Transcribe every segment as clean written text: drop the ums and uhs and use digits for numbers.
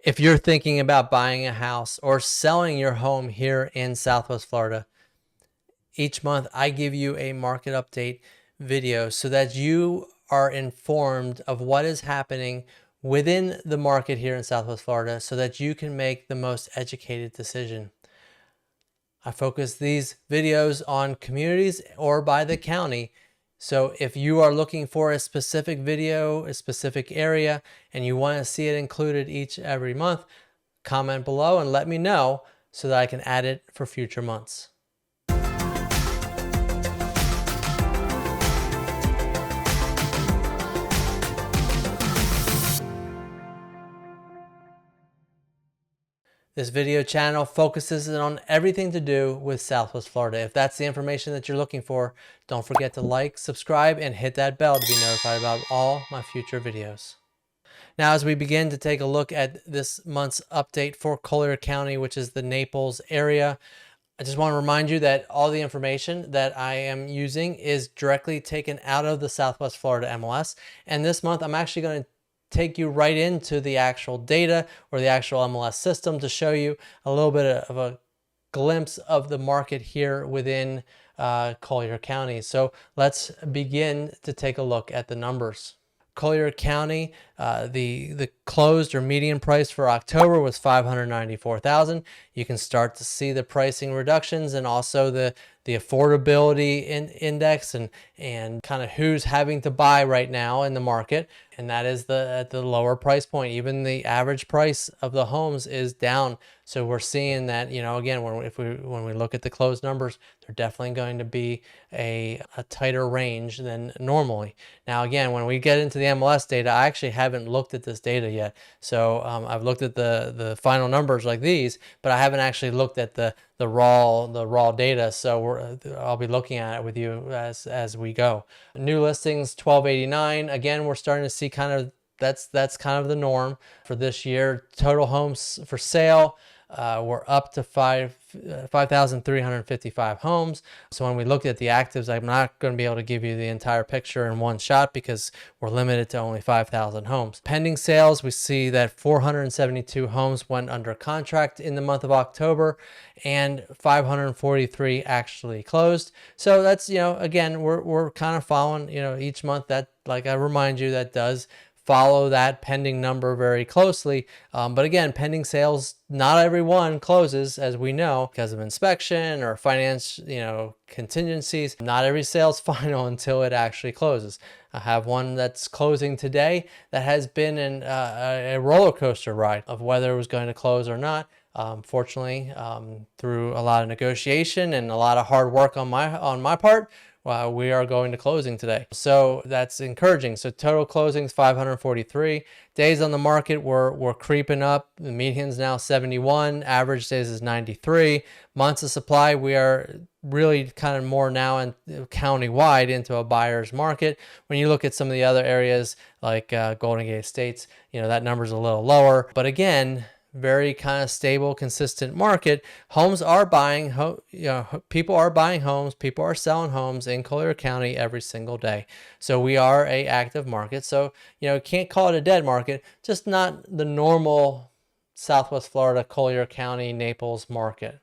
If you're thinking about buying a house or selling your home here in Southwest Florida, each month I give you a market update video so that you are informed of what is happening within the market here in Southwest Florida so that you can make the most educated decision. I focus these videos on communities or by the county. So if you are looking for a specific video, a specific area, and you want to see it included every month, comment below and let me know so that I can add it for future months. This video channel focuses on everything to do with Southwest Florida. If that's the information that you're looking for, don't forget to like, subscribe, and hit that bell to be notified about all my future videos. Now, as we begin to take a look at this month's update for Collier County, which is the Naples area, I just want to remind you that all the information that I am using is directly taken out of the Southwest Florida MLS. And this month, I'm actually going to take you right into the actual data or the actual MLS system to show you a little bit of a glimpse of the market here within Collier County. So let's begin to take a look at the numbers. Collier County, the closed or median price for October was $594,000. You can start to see the pricing reductions and also the affordability index and kind of who's having to buy right now in the market. And that is at the lower price point. Even the average price of the homes is down. So we're seeing that, you know, again, when we look at the closed numbers, they're definitely going to be a tighter range than normally. Now, again, when we get into the MLS data, I actually haven't looked at this data yet. So I've looked at the final numbers like these, but I haven't actually looked at the raw data. So I'll be looking at it with you as we go. New listings 1289. Again, we're starting to see kind of that's kind of the norm for this year. Total homes for sale, we're up to 5,355 homes. So when we look at the actives, I'm not going to be able to give you the entire picture in one shot because we're limited to only 5,000 homes. Pending sales, we see that 472 homes went under contract in the month of October and 543 actually closed. So that's, you know, again, we're kind of following, you know, each month that, like I remind you, that does follow that pending number very closely. But again, pending sales, not every one closes, as we know, because of inspection or finance, you know, contingencies. Not every sale's final until it actually closes. I have one that's closing today that has been a roller coaster ride of whether it was going to close or not. Fortunately, through a lot of negotiation and a lot of hard work on my part, we are going to closing today. So that's encouraging. So total closings 543. Days on the market were creeping up. The median's now 71. Average days is 93. Months of supply, we are really kind of more now in county-wide into a buyer's market. When you look at some of the other areas like Golden Gate Estates, you know, that number's a little lower. But again, very kind of stable, consistent market. Homes are buying, people are buying homes, people are selling homes in Collier County every single day. So we are a active market. So, you know, can't call it a dead market, just not the normal Southwest Florida, Collier County, Naples market.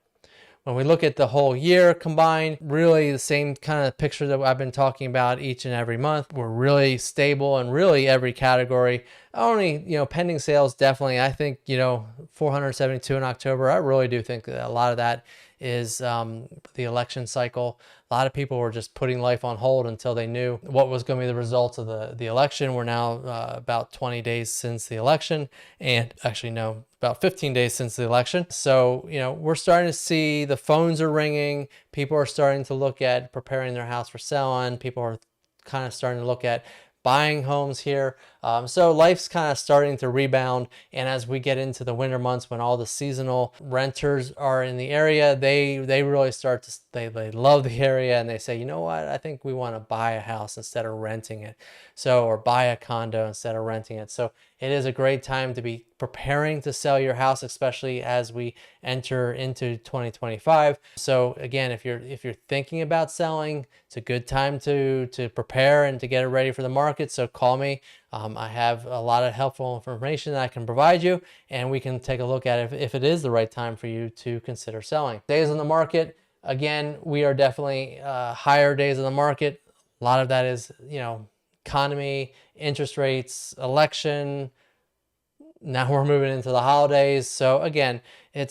When we look at the whole year combined, really the same kind of picture that I've been talking about each and every month. We're really stable in really every category. Only, you know, pending sales, definitely. I think, you know, 472 in October. I really do think that a lot of that is the election cycle. A lot of people were just putting life on hold until they knew what was going to be the results of the election. We're now about 20 days since the election, and actually no, about 15 days since the election. So, you know, we're starting to see the phones are ringing. People are starting to look at preparing their house for selling. People are kind of starting to look at buying homes here. So life's kind of starting to rebound. And as we get into the winter months when all the seasonal renters are in the area, they really start to, they love the area and they say, you know what, I think we want to buy a house instead of renting it. So, or buy a condo instead of renting it. So it is a great time to be preparing to sell your house, especially as we enter into 2025. So again, if you're thinking about selling, it's a good time to prepare and to get it ready for the market. So call me. I have a lot of helpful information that I can provide you, and we can take a look at it if it is the right time for you to consider selling. Days on the market, again, we are definitely higher days on the market. A lot of that is, economy, interest rates, election. Now we're moving into the holidays. So again, it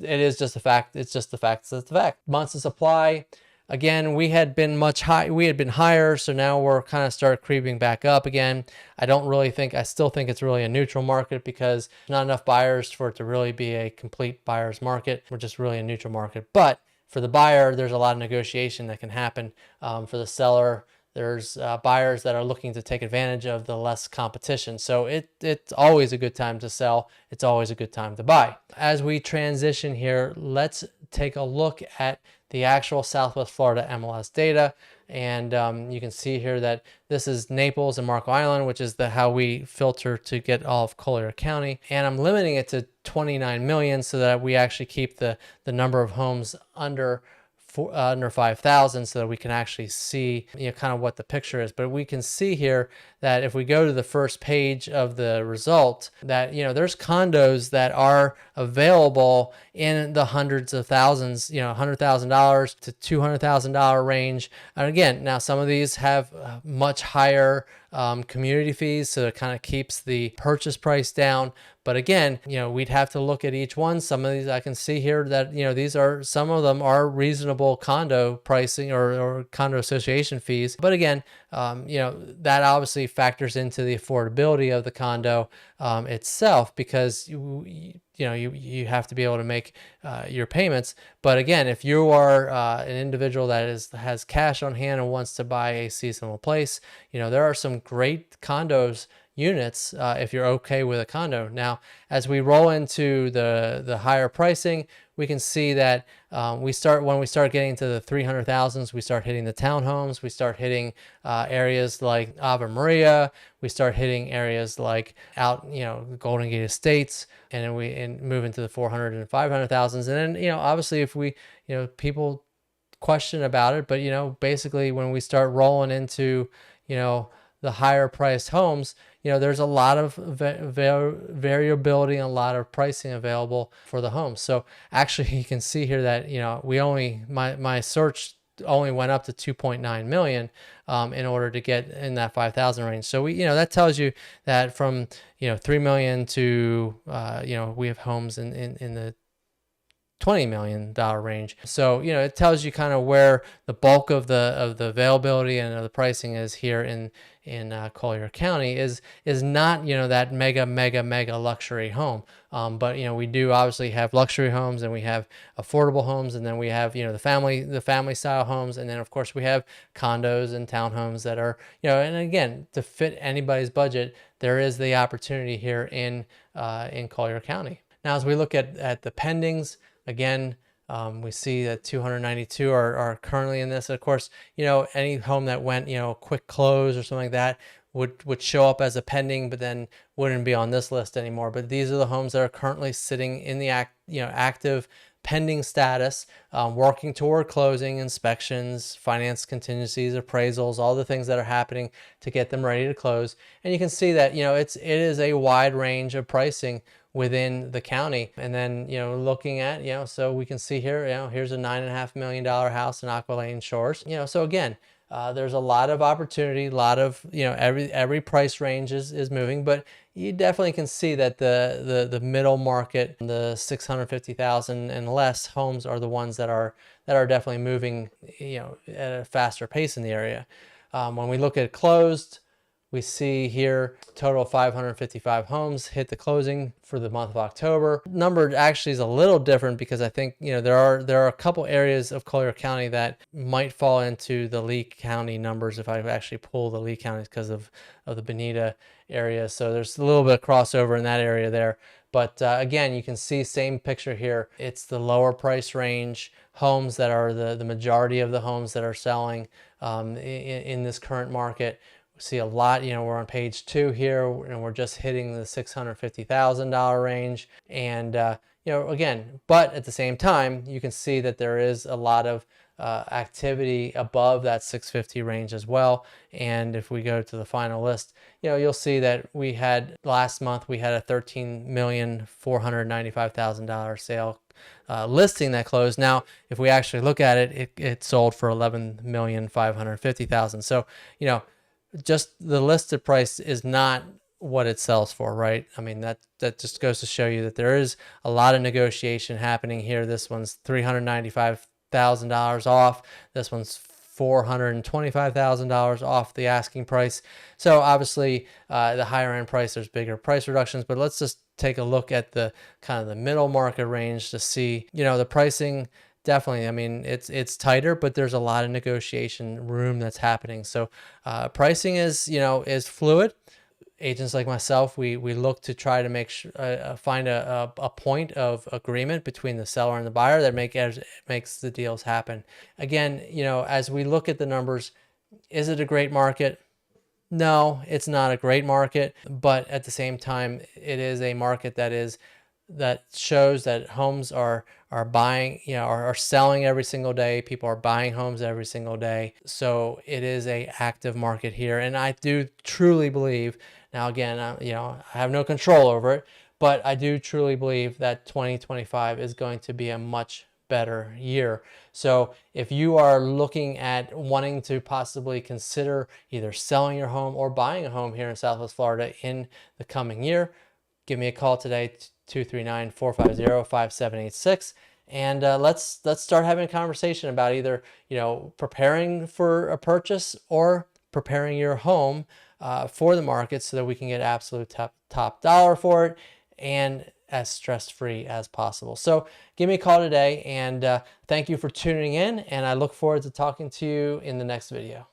is just a fact. It's just the fact. It's the fact. Months of supply. Again, we had been higher, so now we're kind of start creeping back up again. I still think it's really a neutral market because not enough buyers for it to really be a complete buyer's market. We're just really a neutral market. But for the buyer, there's a lot of negotiation that can happen. For the seller, there's buyers that are looking to take advantage of the less competition. So it's always a good time to sell. It's always a good time to buy. As we transition here, let's take a look at the actual Southwest Florida MLS data. And you can see here that this is Naples and Marco Island, which is how we filter to get all of Collier County. And I'm limiting it to 29 million so that we actually keep the number of homes under 5,000 so that we can actually see kind of what the picture is. But we can see here that if we go to the first page of the result, that there's condos that are available in the hundreds of thousands, $100,000 to $200,000 range. And again, now some of these have much higher community fees, so it kind of keeps the purchase price down. But again, we'd have to look at each one. Some of these I can see here that, some of them are reasonable condo pricing or condo association fees. But again, that obviously factors into the affordability of the condo itself, because you have to be able to make your payments. But again, if you are an individual that has cash on hand and wants to buy a seasonal place, there are some great condos units if you're okay with a condo. Now, as we roll into the higher pricing, we can see that when we start getting to the 300,000s, we start hitting the townhomes, we start hitting areas like Ave Maria, we start hitting areas like out Golden Gate Estates, and then we move into the 400 and 500,000s. And then obviously if we people question about it, but basically when we start rolling into the higher priced homes, there's a lot of variability and a lot of pricing available for the homes. So actually you can see here that, my search only went up to 2.9 million in order to get in that 5,000 range. So that tells you that from, 3 million to, we have homes in the $20 million range. So, it tells you kind of where the bulk of the availability and of the pricing is here in Collier County is not, that mega luxury home. But, we do obviously have luxury homes, and we have affordable homes, and then we have, the family style homes. And then of course we have condos and townhomes that are, and again, to fit anybody's budget, there is the opportunity here in Collier County. Now, as we look at the pendings, again, we see that 292 are currently in this. Of course, any home that went, quick close or something like that would show up as a pending, but then wouldn't be on this list anymore. But these are the homes that are currently sitting in the active pending status, working toward closing, inspections, finance contingencies, appraisals, all the things that are happening to get them ready to close. And you can see that, it is a wide range of pricing within the county. And then, looking at, so we can see here, here's a $9.5 million house in Aqua Lane Shores. So again, there's a lot of opportunity, a lot of, every price range is moving, but you definitely can see that the middle market, the 650,000 and less homes are the ones that are definitely moving, at a faster pace in the area. When we look at closed, we see here total of 555 homes hit the closing for the month of October. Number actually is a little different because I think there are a couple areas of Collier County that might fall into the Lee County numbers if I actually pull the Lee counties because of the Bonita area. So there's a little bit of crossover in that area there. But again, you can see same picture here. It's the lower price range homes that are the majority of the homes that are selling in this current market. see a lot, we're on page 2 here, and we're just hitting the $650,000 range. And, again, but at the same time, you can see that there is a lot of activity above that 650 range as well. And if we go to the final list, you'll see that we had last month, we had a $13,495,000 sale listing that closed. Now, if we actually look at it, it sold for $11,550,000. So, just the listed price is not what it sells for, right? I mean, that just goes to show you that there is a lot of negotiation happening here. This one's $395,000 off. This one's $425,000 off the asking price. So obviously, the higher end price, there's bigger price reductions. But let's just take a look at the kind of the middle market range to see, the pricing. Definitely. I mean, it's tighter, but there's a lot of negotiation room that's happening. So pricing is fluid. Agents like myself, we look to try to find a point of agreement between the seller and the buyer that makes the deals happen. Again, as we look at the numbers, is it a great market? No, it's not a great market, but at the same time, it is a market that shows that homes are buying, are selling every single day. People are buying homes every single day. So it is a active market here. And I do truly believe, now again, I have no control over it, but I do truly believe that 2025 is going to be a much better year. So if you are looking at wanting to possibly consider either selling your home or buying a home here in Southwest Florida in the coming year, give me a call today, 239-450-5786. And let's start having a conversation about either, preparing for a purchase or preparing your home for the market so that we can get absolute top dollar for it and as stress-free as possible. So give me a call today, and thank you for tuning in, and I look forward to talking to you in the next video.